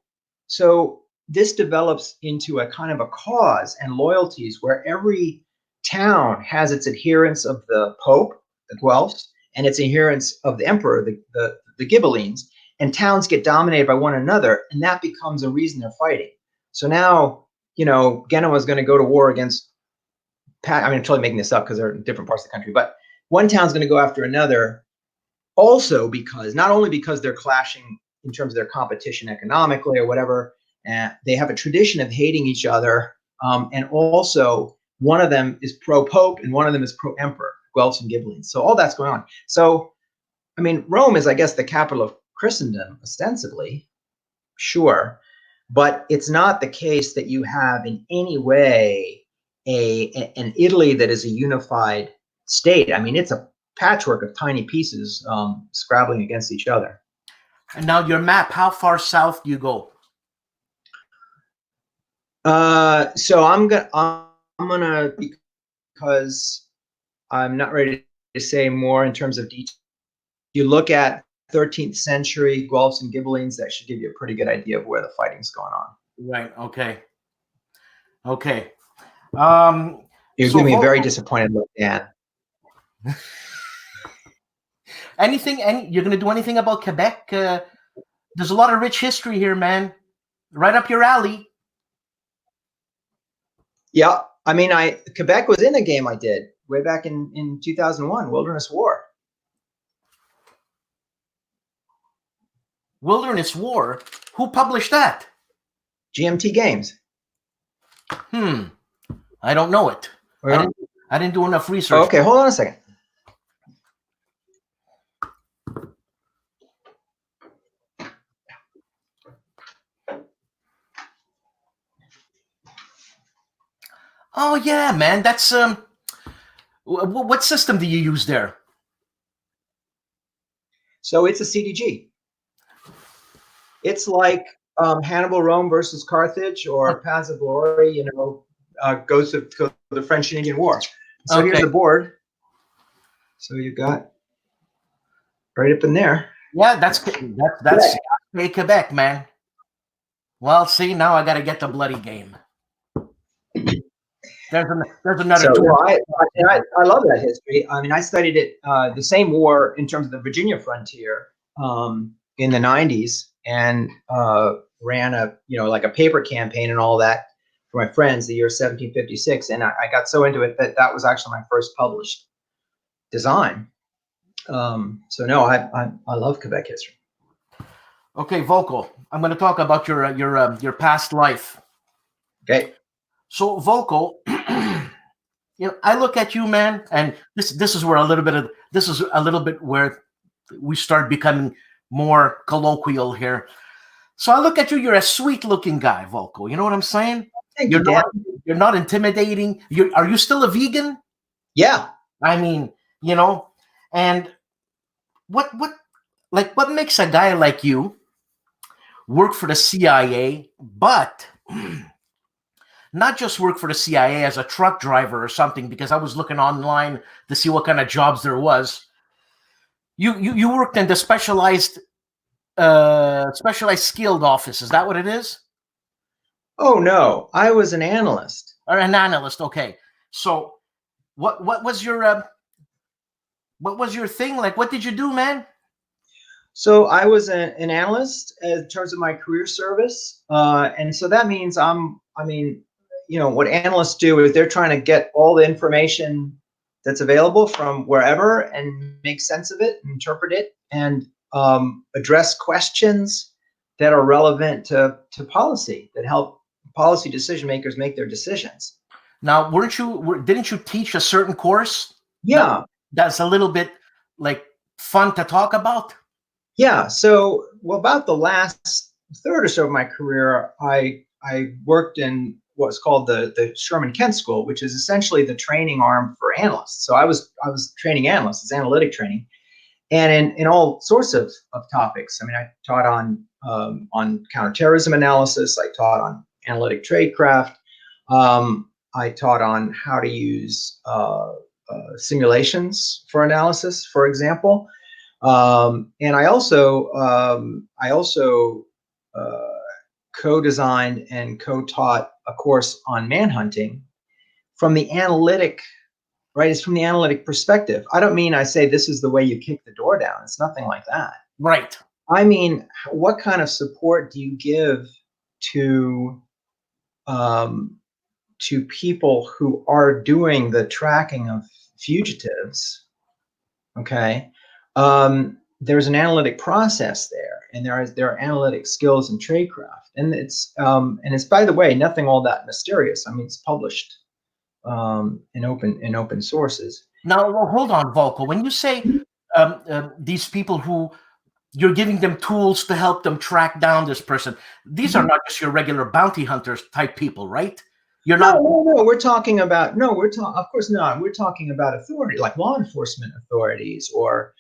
this develops into a kind of a cause and loyalties where every town has its adherents of the Pope, the Guelphs, and its adherents of the Emperor, the Ghibellines, and towns get dominated by one another, and that becomes a reason they're fighting. So now, Genoa is going to go to war against, I'm totally making this up because they're in different parts of the country, but one town's going to go after another, also not only because they're clashing in terms of their competition economically or whatever, they have a tradition of hating each other, and also one of them is pro-Pope and one of them is pro-Emperor, Guelphs and Ghibellines. So all that's going on. So, Rome is, I guess, the capital of Christendom, ostensibly, sure, but it's not the case that you have in any way an Italy that is a unified state. It's a patchwork of tiny pieces scrabbling against each other. And now your map, how far south do you go? So I'm gonna, because I'm not ready to say more in terms of detail. You look at 13th century Guelphs and Ghibellines, that should give you a pretty good idea of where the fighting's going on. Right. Okay. You're giving me a very disappointed look, Dan. You're going to do anything about Quebec? There's a lot of rich history here, man. Right up your alley. Yeah. Quebec was in a game I did way back in 2001, Wilderness War. Wilderness War? Who published that? GMT Games. I don't know it. I didn't do enough research. Okay, hold on a second. Oh yeah, man. That's What system do you use there? So it's a CDG. It's like Hannibal Rome versus Carthage, or Paths of Glory, you know, goes to the French and Indian War. So Okay. here's a board. So you got right up in there. Yeah, that's Quebec, man. Well, see, now I got to get the bloody game. There's another. So I love that history. I mean, I studied it, the same war in terms of the Virginia frontier, in the 90s, and ran a, you know, like a paper campaign and all that for my friends, the year 1756. And I got so into it that was actually my first published design. So no, I love Quebec history. Okay, Volko, I'm going to talk about your past life. Okay. So Volko, you know, I look at you, man, and this is where a little bit where we start becoming more colloquial here. So I look at you, you're a sweet-looking guy, Volko. You know what I'm saying? Thank you, Dan. You're not intimidating. Are you still a vegan? Yeah. I mean, you know, and what makes a guy like you work for the CIA, but not just work for the CIA as a truck driver or something, because I was looking online to see what kind of jobs there was. You worked in the specialized skilled office. Is that what it is? Oh no, I was an analyst. Or an analyst, okay. So what was your thing? Like, what did you do, man? So I was an analyst in terms of my career service, and so that means I mean, you know, what analysts do is they're trying to get all the information that's available from wherever and make sense of it, interpret it, and address questions that are relevant to policy, that help policy decision makers make their decisions. Now, didn't you teach a certain course? Yeah. That's a little bit like fun to talk about. Yeah. So, well, about the last third or so of my career, I worked in what's called the Sherman Kent School, which is essentially the training arm for analysts. So I was training analysts, it's analytic training, and in all sorts of topics. I mean, I taught on counterterrorism analysis. I taught on analytic tradecraft. I taught on how to use simulations for analysis, for example. And I also co-designed and co-taught a course on manhunting from the analytic, right? It's from the analytic perspective. I don't mean I say this is the way you kick the door down. It's nothing like that. Right. I mean, what kind of support do you give to people who are doing the tracking of fugitives? Okay. There's an analytic process there, and there are analytic skills and tradecraft, and it's by the way nothing all that mysterious. I mean, it's published in open sources. Now, well, hold on, Volko. When you say these people who you're giving them tools to help them track down this person, these are not just your regular bounty hunters type people, right? You're not. No. We're talking about of course not. We're talking about authority, like law enforcement authorities, or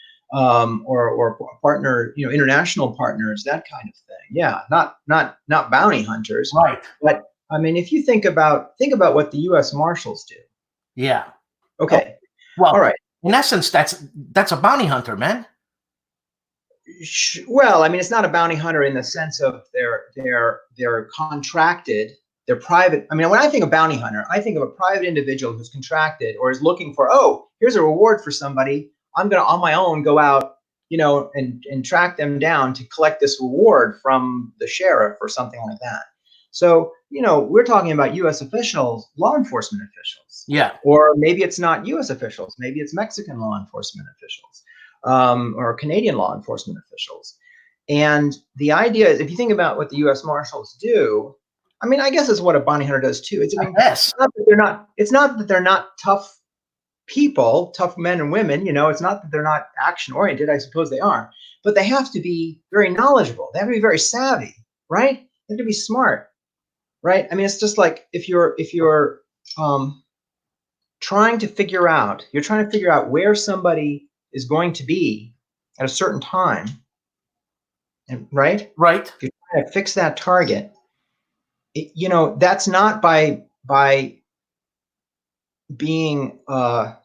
partner, you know, international partners, that kind of thing. Yeah, not bounty hunters. Right. But I mean, if you think about what the U.S. Marshals do. Yeah. Okay. Well, all right. In essence, that's a bounty hunter, man. Well, I mean, it's not a bounty hunter in the sense of they're contracted. They're private. I mean, when I think of bounty hunter, I think of a private individual who's contracted or is looking for, oh, here's a reward for somebody. I'm going to, on my own, go out, you know, and track them down to collect this reward from the sheriff or something like that. So, you know, we're talking about U.S. officials, law enforcement officials. Yeah. Or maybe it's not U.S. officials. Maybe it's Mexican law enforcement officials, or Canadian law enforcement officials. And the idea is, if you think about what the U.S. Marshals do, I mean, I guess it's what a bounty hunter does too. It's, I mean, Yes. It's not that they're not tough people, tough men and women. You know, it's not that they're not action oriented. I suppose they are, but they have to be very knowledgeable. They have to be very savvy, right? They have to be smart, right? I mean, it's just like if you're trying to figure out where somebody is going to be at a certain time, and right, Right. if you're trying to fix that target, that's not by being whatever.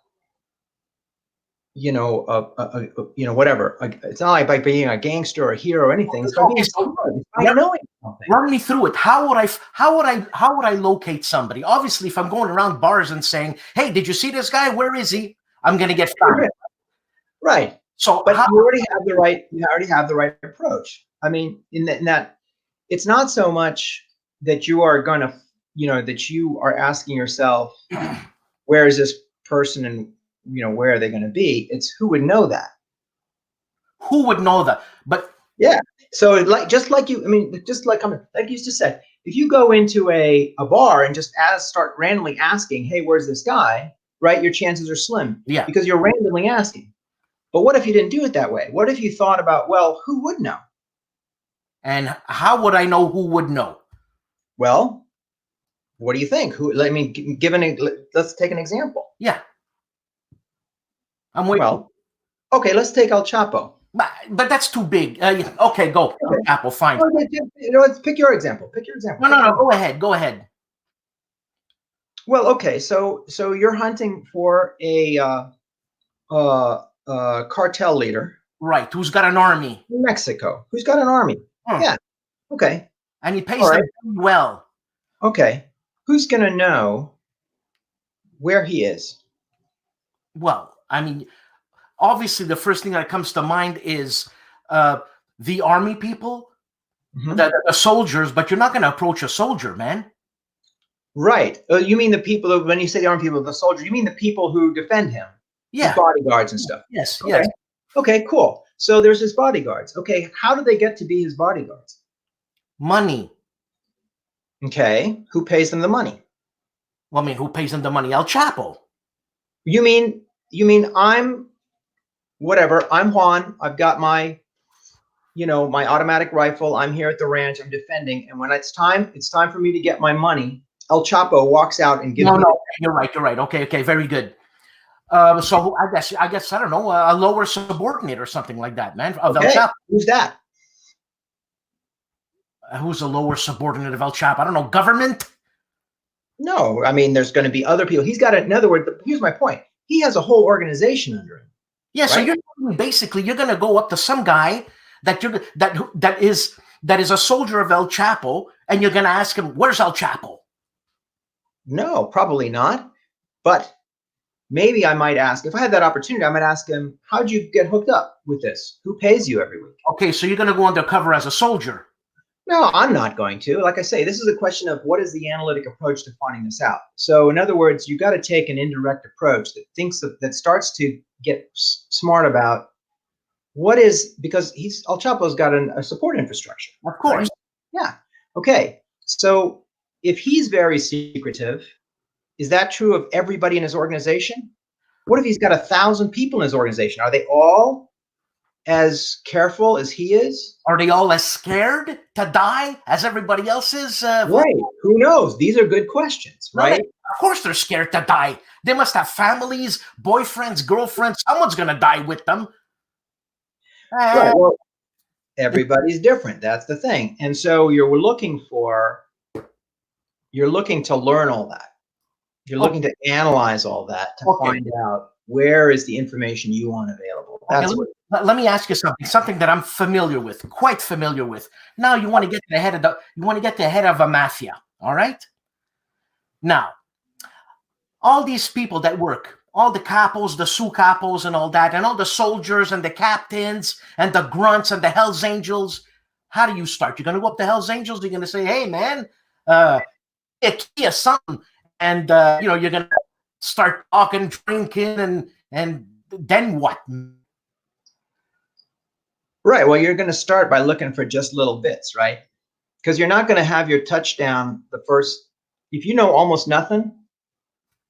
It's not like by being a gangster or a hero or anything. It's by being smart. It's by knowing something. Run me through it. How would I locate somebody? Obviously, if I'm going around bars and saying, "Hey, did you see this guy? Where is he?" I'm going to get found. Right. So, but you already have the right. You already have the right approach. I mean, in that, it's not so much that you are going to, that you are asking yourself, where is this person and where are they going to be? It's who would know that. Who would know that? But yeah. So just like you used to say, if you go into a bar and just start randomly asking, hey, where's this guy? Right, your chances are slim. Yeah. Because you're randomly asking. But what if you didn't do it that way? What if you thought about, well, who would know? And how would I know who would know? Well, what do you think? Let's take an example. Yeah. I'm waiting. Well, okay, let's take El Chapo. But that's too big. Okay, go. Okay. El Chapo, fine. Let's pick your example. No. Go ahead. Well, okay, so you're hunting for a cartel leader. Right, who's got an army. In Mexico. Who's got an army. Yeah, okay. And he pays them well. Okay, who's going to know where he is? Well, I mean, obviously the first thing that comes to mind is the army people, the soldiers, but you're not going to approach a soldier, man. Right. You mean the people, when you say the army people, the soldiers, you mean the people who defend him? Yeah. His bodyguards and stuff. Yes, okay. Yes. Okay, cool. So there's his bodyguards. Okay, how do they get to be his bodyguards? Money. Okay, who pays them the money? Well, I mean, who pays them the money? El Chapo. You mean I'm Juan. I've got my, my automatic rifle. I'm here at the ranch. I'm defending. And when it's time for me to get my money, El Chapo walks out and gives me. No, you're right. Okay, very good. So I guess, I don't know, a lower subordinate or something like that, man, of El Chapo. Who's that? Who's a lower subordinate of El Chapo? I don't know, government? No, I mean, there's going to be other people. He's got in other words, here's my point. He has a whole organization under him. Yeah, right? So you're going to go up to some guy that is a soldier of El Chapo, and you're going to ask him, where's El Chapo? No, probably not. But maybe I might ask, if I had that opportunity, I might ask him, how'd you get hooked up with this? Who pays you every week? Okay, so you're going to go undercover as a soldier. No, I'm not going to. Like I say, this is a question of what is the analytic approach to finding this out. So in other words, you got to take an indirect approach that starts to get smart about because El Chapo's got a support infrastructure. Of course. Right? Yeah. Okay. So if he's very secretive, is that true of everybody in his organization? What if he's got 1,000 people in his organization? Are they all as careful as he is? Are they all as scared to die as everybody else is? Right. Who knows? These are good questions, right? Of course they're scared to die. They must have families, boyfriends, girlfriends. Someone's going to die with them. Right. Well, everybody's different. That's the thing. And so you're looking to learn all that. You're looking to analyze all that to find out where is the information you want available. That's let me ask you something that I'm quite familiar with. Now you want to get to the head of a mafia, all right? Now, all these people that work, all the capos, the su capos and all that, and all the soldiers and the captains and the grunts and the Hells Angels, how do you start? You're going to go up to Hells Angels, you're going to say, hey, man, Kia, something. And, you're going to start talking, drinking, and then what? Right. Well, you're going to start by looking for just little bits, right? Because you're not going to have your touchdown if you know almost nothing,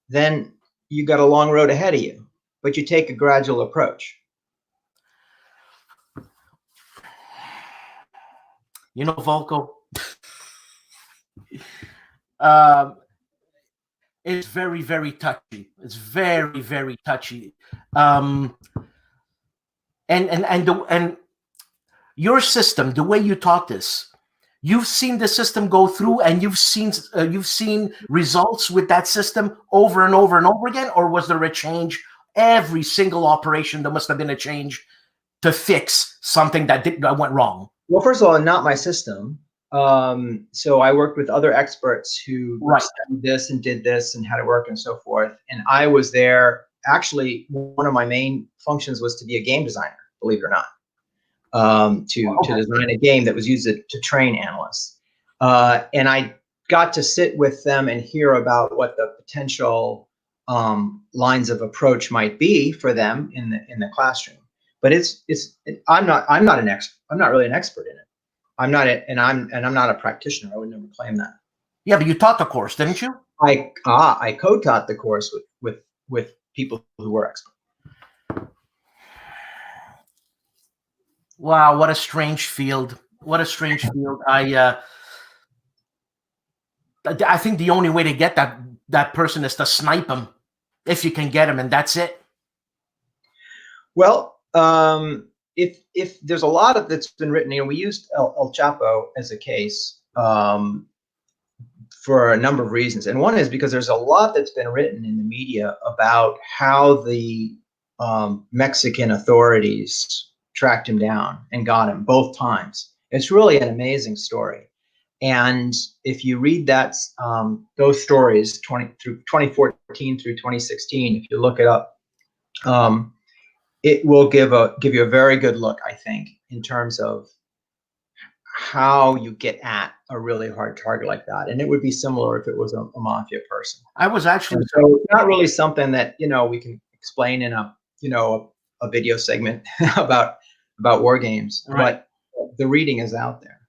then you got a long road ahead of you, but you take a gradual approach. Volko, It's very, very touchy. It's very, very touchy. Um, and your system, the way you taught this, you've seen the system go through, and you've seen results with that system over and over and over again, or was there a change every single operation? There must have been a change to fix something that went wrong. Well, first of all, not my system. So I worked with other experts who studied this and did this and had it work and so forth. And I was there. Actually, one of my main functions was to be a game designer, believe it or not, to design a game that was used to train analysts. And I got to sit with them and hear about what the potential lines of approach might be for them in the classroom. But I'm not an expert. I'm not really an expert in it. I'm not not a practitioner. I would never claim that. Yeah, but you taught the course, didn't you? I co-taught the course with people who were experts. Wow, what a strange field. What a strange field. I think the only way to get that person is to snipe him, if you can get him, and that's it. Well, if there's a lot of that's been written, we used El Chapo as a case for a number of reasons, and one is because there's a lot that's been written in the media about how the Mexican authorities tracked him down and got him both times. It's really an amazing story, and if you read those stories through 2014 through 2016, if you look it up. It will give you a very good look, I think, in terms of how you get at a really hard target like that. And it would be similar if it was a mafia person. I was actually so it's not really something that we can explain in a video segment about war games, right. But the reading is out there.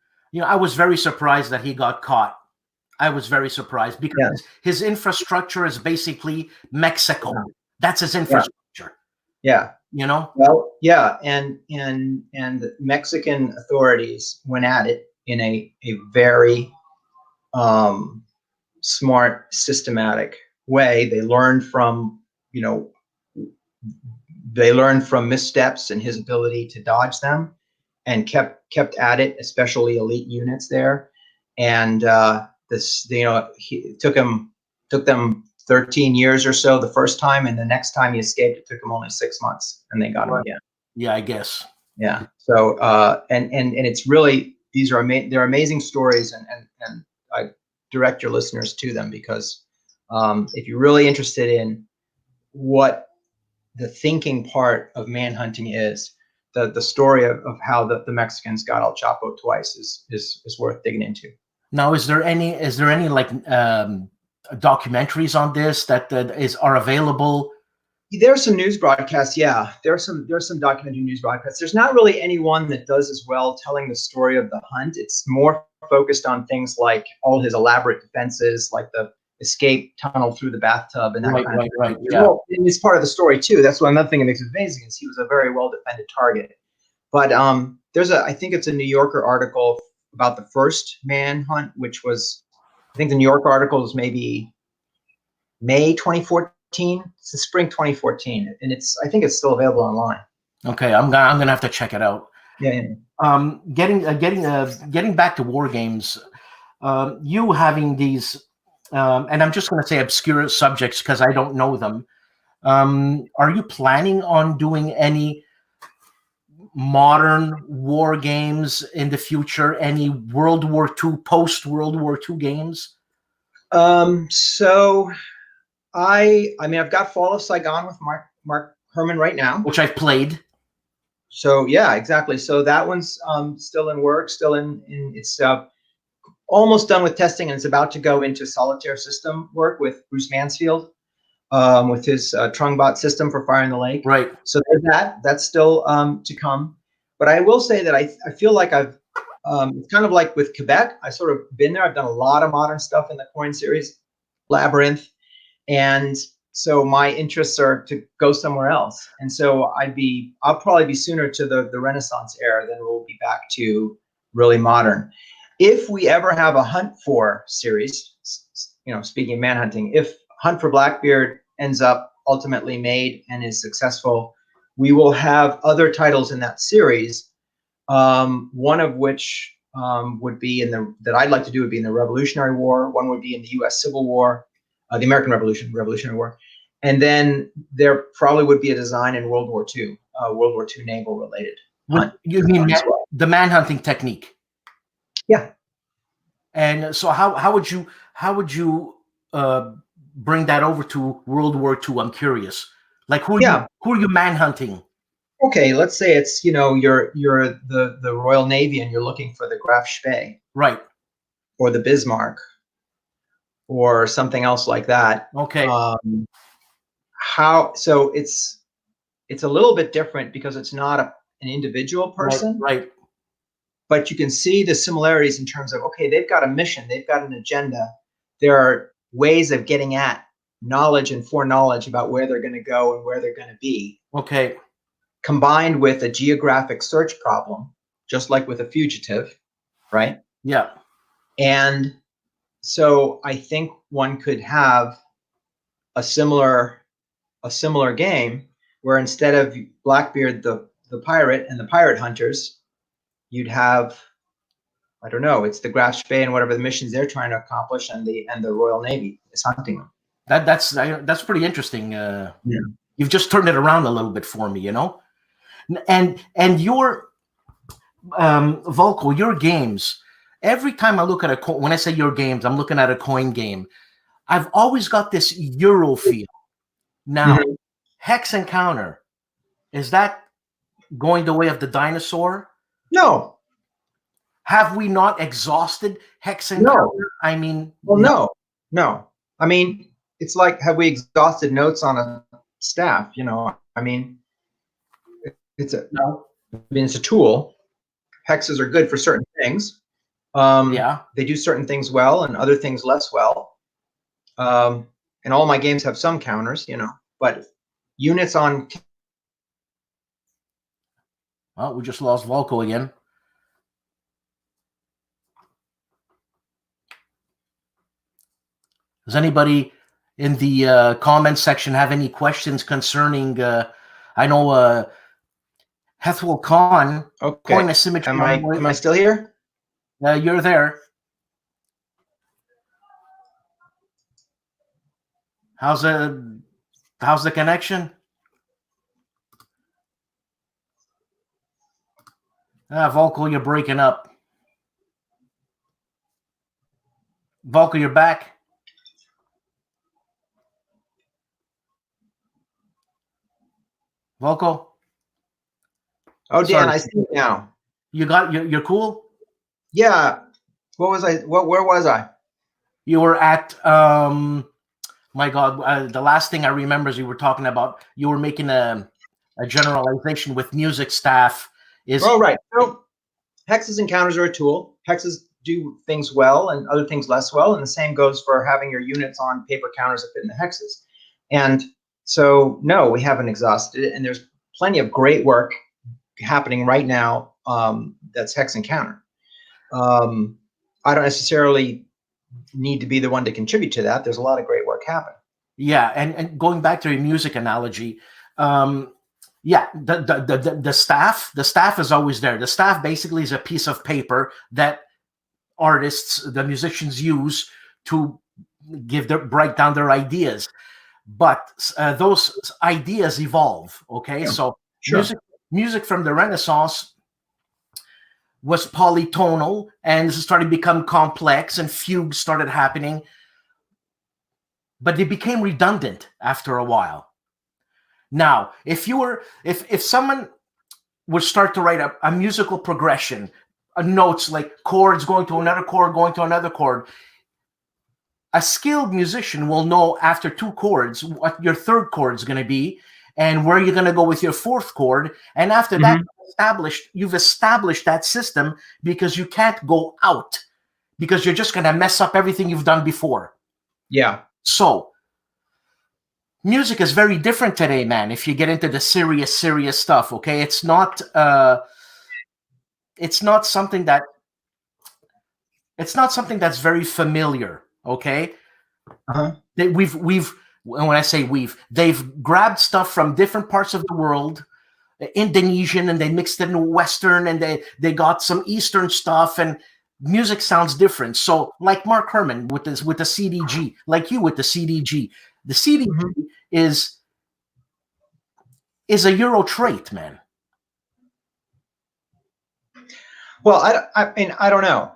I was very surprised that he got caught. I was very surprised because his infrastructure is basically Mexico. Yeah. That's his infrastructure. Yeah. Well, yeah, and the Mexican authorities went at it in a very smart, systematic way. They learned from missteps and his ability to dodge them, and kept at it, especially elite units there. And he took them 13 years or so the first time, and the next time he escaped, it took him only 6 months, and they got him again. Yeah, I guess. Yeah. So and it's really, they're amazing stories, and I direct your listeners to them, because if you're really interested in what the thinking part of manhunting is, the story of how the Mexicans got El Chapo twice is worth digging into. Now, is there any like documentaries on this that are available? There's some news broadcasts. Yeah, there's some documentary news broadcasts. There's not really anyone that does as well telling the story of the hunt. It's more focused on things like all his elaborate defenses, like the escape tunnel through the bathtub and that kind of thing. Right. Yeah. Well, and it's part of the story too. That's another thing that makes it amazing, is he was a very well defended target. But I think it's a New Yorker article about the first manhunt, which was, I think the New Yorker article is maybe May 2014. It's the spring 2014, and I think it's still available online. Okay, I'm gonna have to check it out. Yeah. Getting back to war games, you having these, and I'm just gonna say obscure subjects because I don't know them. Are you planning on doing any modern war games in the future? Any World War II, post World War II games? So I mean, I've got Fall of Saigon with Mark Herman right now, which I've played. So yeah, exactly. So that one's still in work, it's almost done with testing, and it's about to go into solitaire system work with Bruce Mansfield, with his Trungbot system for Fire in the Lake. Right. So there's that's still to come. But I will say that I feel like I've it's kind of like with Quebec. I sort of been there. I've done a lot of modern stuff in the Coin series, Labyrinth, and so my interests are to go somewhere else. And so I'll probably be sooner to the Renaissance era than we'll be back to really modern. If we ever have a Hunt for series, speaking of manhunting, if Hunt for Blackbeard ends up ultimately made and is successful, we will have other titles in that series. One of which would be that I'd like to do would be in the Revolutionary War. One would be in the U.S. Civil War, the American Revolutionary War, and then there probably would be a design in World War II, World War II naval related. You mean the manhunting technique? Yeah. And so how would you bring that over to World War II? I'm curious. Like who are you manhunting? Okay, let's say it's you're the Royal Navy and you're looking for the Graf Spee, right, or the Bismarck, or something else like that. Okay. So it's a little bit different because it's not an individual person, right? But you can see the similarities in terms of, okay, they've got a mission, they've got an agenda. There are ways of getting at knowledge and foreknowledge about where they're going to go and where they're going to be. Okay. Combined with a geographic search problem, just like with a fugitive, right? Yeah. And so I think one could have a similar game where instead of Blackbeard the pirate and the pirate hunters, you'd have, I don't know, it's the Graf Spee and whatever the missions they're trying to accomplish, and the Royal Navy is hunting them. That's pretty interesting. You've just turned it around a little bit for me, and your Volko, your games. Every time I look at when I say your games, I'm looking at a coin game. I've always got this Euro feel. Now, Hex Encounter, is that going the way of the dinosaur? No. Have we not exhausted Hex Encounter? No. I mean, well, no. I mean, it's like, have we exhausted notes on a staff? I mean, it's a tool. Hexes are good for certain things. They do certain things well and other things less well. And all my games have some counters, but units on. Well, we just lost Volko again. Does anybody in the comments section have any questions concerning? I know Hethwell Khan. Okay. Coin asymmetry. Am I still here? You're there. How's the connection? Volko, you're breaking up. Volko, you're back. Volko. Oh, Dan, I see you now. You're cool? Yeah. What was I? Where was I? You were at my God, the last thing I remember is you were talking about, you were making a generalization with music staff. Right. So hexes and counters are a tool. Hexes do things well and other things less well, and the same goes for having your units on paper counters that fit in the hexes. And so, no, we haven't exhausted it, and there's plenty of great work happening right now that's hex and counter. I don't necessarily need to be the one to contribute to that. There's a lot of great work happening. Yeah, and going back to your music analogy, yeah, the staff is always there. The staff basically is a piece of paper that the musicians use to break down their ideas. But those ideas evolve. Okay, so sure. Music from the Renaissance was polytonal and started to become complex, and fugues started happening. But they became redundant after a while. Now, if someone would start to write a musical progression, notes like chords going to another chord, going to another chord, a skilled musician will know after two chords what your third chord is going to be and where you're going to go with your fourth chord. And after that, you've established that system, because you can't go out, because you're just going to mess up everything you've done before. Yeah. So music is very different today, man. If you get into the serious stuff, okay, it's not something that's very familiar. Okay, We've when I say they've grabbed stuff from different parts of the world, Indonesian, and they mixed it in Western, and they got some Eastern stuff, and music sounds different. So like Mark Herman with the CDG, like you with the CDG. The CDG is a Euro trait, man. Well, I mean, I don't know.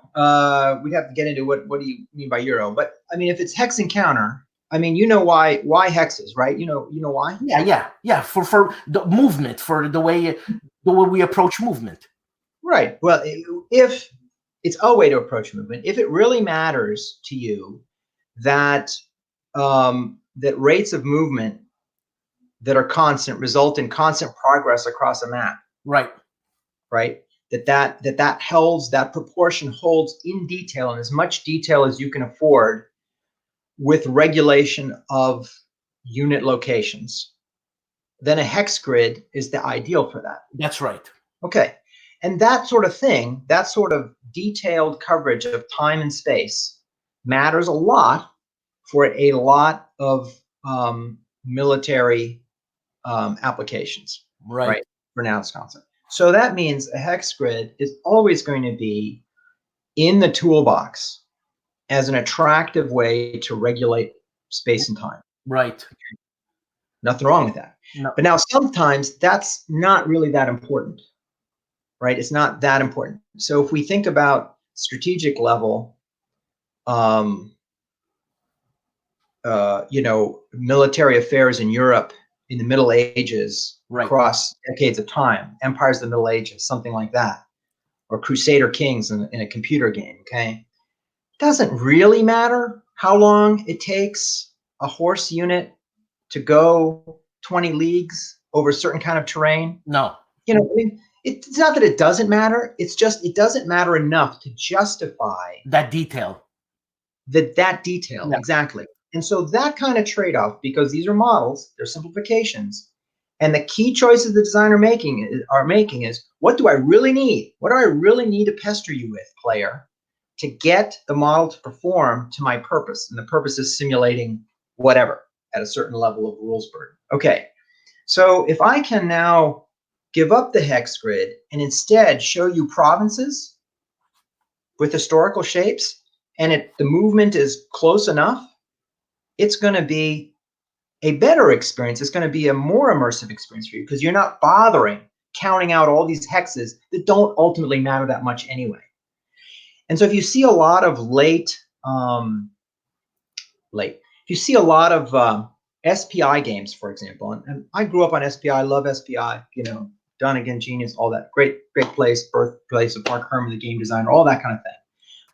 We'd have to get into what do you mean by Euro? But I mean, if it's hex encounter, I mean, you know why hexes, right? You know why? Yeah. For the movement, for the way we approach movement. Right. Well, if it's a way to approach movement, if it really matters to you that that rates of movement that are constant result in constant progress across a map. Right. Right. That proportion holds in detail, and as much detail as you can afford, with regulation of unit locations, then a hex grid is the ideal for that. That's right. Okay. And that sort of thing, that sort of detailed coverage of time and space matters a lot for a lot of military applications, right? For Now's concept. So that means a hex grid is always going to be in the toolbox as an attractive way to regulate space and time. Right. Nothing wrong with that. No. But now sometimes that's not really that important, right? It's not that important. So if we think about strategic level, military affairs in Europe in the Middle Ages, across decades of time, empires of the Middle Ages, something like that, or Crusader kings in a computer game, okay? It doesn't really matter how long it takes a horse unit to go 20 leagues over a certain kind of terrain. No. I mean, it's not that it doesn't matter. It's just it doesn't matter enough to justify that detail. That detail, exactly. And so that kind of trade-off, because these are models, they're simplifications, and the key choices the designer are making is, what do I really need? What do I really need to pester you with, player, to get the model to perform to my purpose? And the purpose is simulating whatever at a certain level of rules burden. Okay, so if I can now give up the hex grid and instead show you provinces with historical shapes, and the movement is close enough, it's going to be a better experience. It's going to be a more immersive experience for you, because you're not bothering counting out all these hexes that don't ultimately matter that much anyway. And so if you see a lot of SPI games, for example, and I grew up on SPI, I love SPI, Donegan, genius, all that, great place, birthplace of Mark Herman, the game designer, all that kind of thing.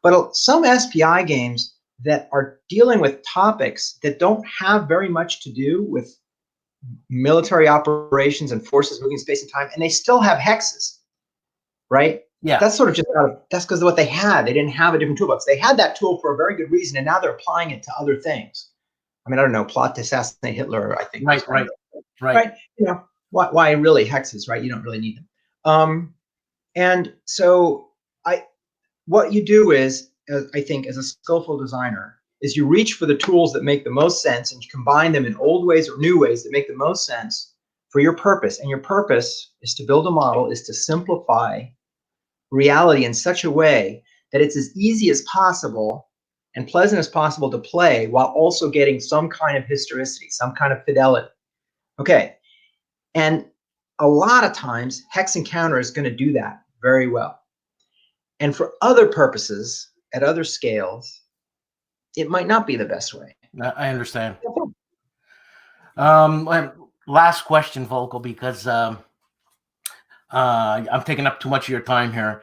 But some SPI games that are dealing with topics that don't have very much to do with military operations and forces moving space and time, and they still have hexes, right? Yeah. That's sort of that's because of what they had. They didn't have a different toolbox. They had that tool for a very good reason, and now they're applying it to other things. I mean, I don't know, plot to assassinate Hitler, I think. Right. Why really hexes, right? You don't really need them. And so what you do is, I think, as a skillful designer, is you reach for the tools that make the most sense, and you combine them in old ways or new ways that make the most sense for your purpose. And your purpose is to build a model, is to simplify reality in such a way that it's as easy as possible and pleasant as possible to play, while also getting some kind of historicity, some kind of fidelity. Okay. And a lot of times, hex encounter is going to do that very well. And for other purposes, at other scales, it might not be the best way. I understand. Last question, Volko, because I'm taking up too much of your time here.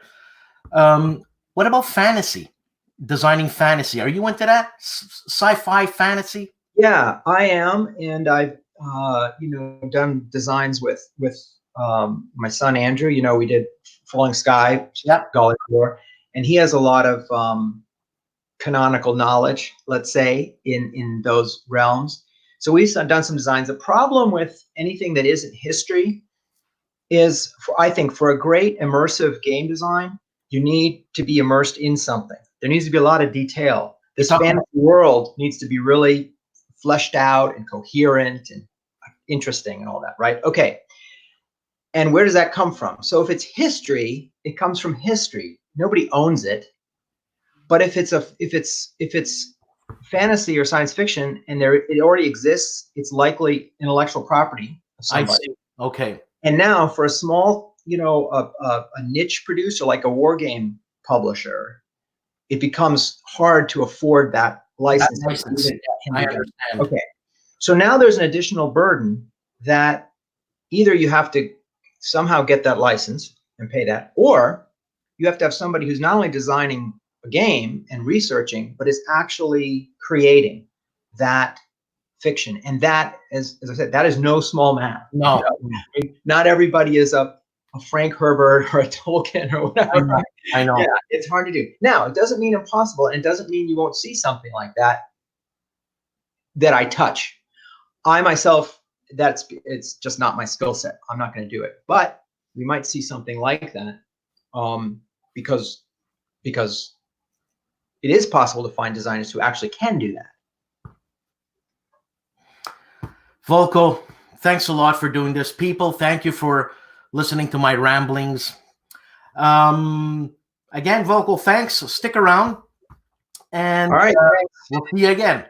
What about fantasy? Designing fantasy? Are you into that? Sci-fi fantasy? Yeah, I am, and I've done designs with my son Andrew. We did Falling Sky, Golly War, and he has a lot of canonical knowledge, let's say, in those realms. So we've done some designs. The problem with anything that isn't history is, I think, for a great immersive game design, you need to be immersed in something. There needs to be a lot of detail This fantasy world needs to be really fleshed out and coherent and interesting and all that, right? Okay. And where does that come from? So if it's history, it comes from history. Nobody owns it. But if it's fantasy or science fiction and it already exists, it's likely intellectual property of somebody. I see. Okay. And now for a small, a niche producer like a war game publisher, it becomes hard to afford that license. I understand. Okay. So now there's an additional burden that either you have to somehow get that license and pay that, or you have to have somebody who's not only designing a game and researching, but is actually creating that fiction. And that, as I said, that is no small matter. No. Not everybody is a Frank Herbert or a Tolkien or whatever. I know. Yeah, it's hard to do. Now, it doesn't mean impossible, and it doesn't mean you won't see something like that I touch. I myself, it's just not my skill set. I'm not going to do it. But we might see something like that because it is possible to find designers who actually can do that. Volko, thanks a lot for doing this. People, thank you for listening to my ramblings. Again, Volko, thanks. Stick around. And all right, we'll see you again.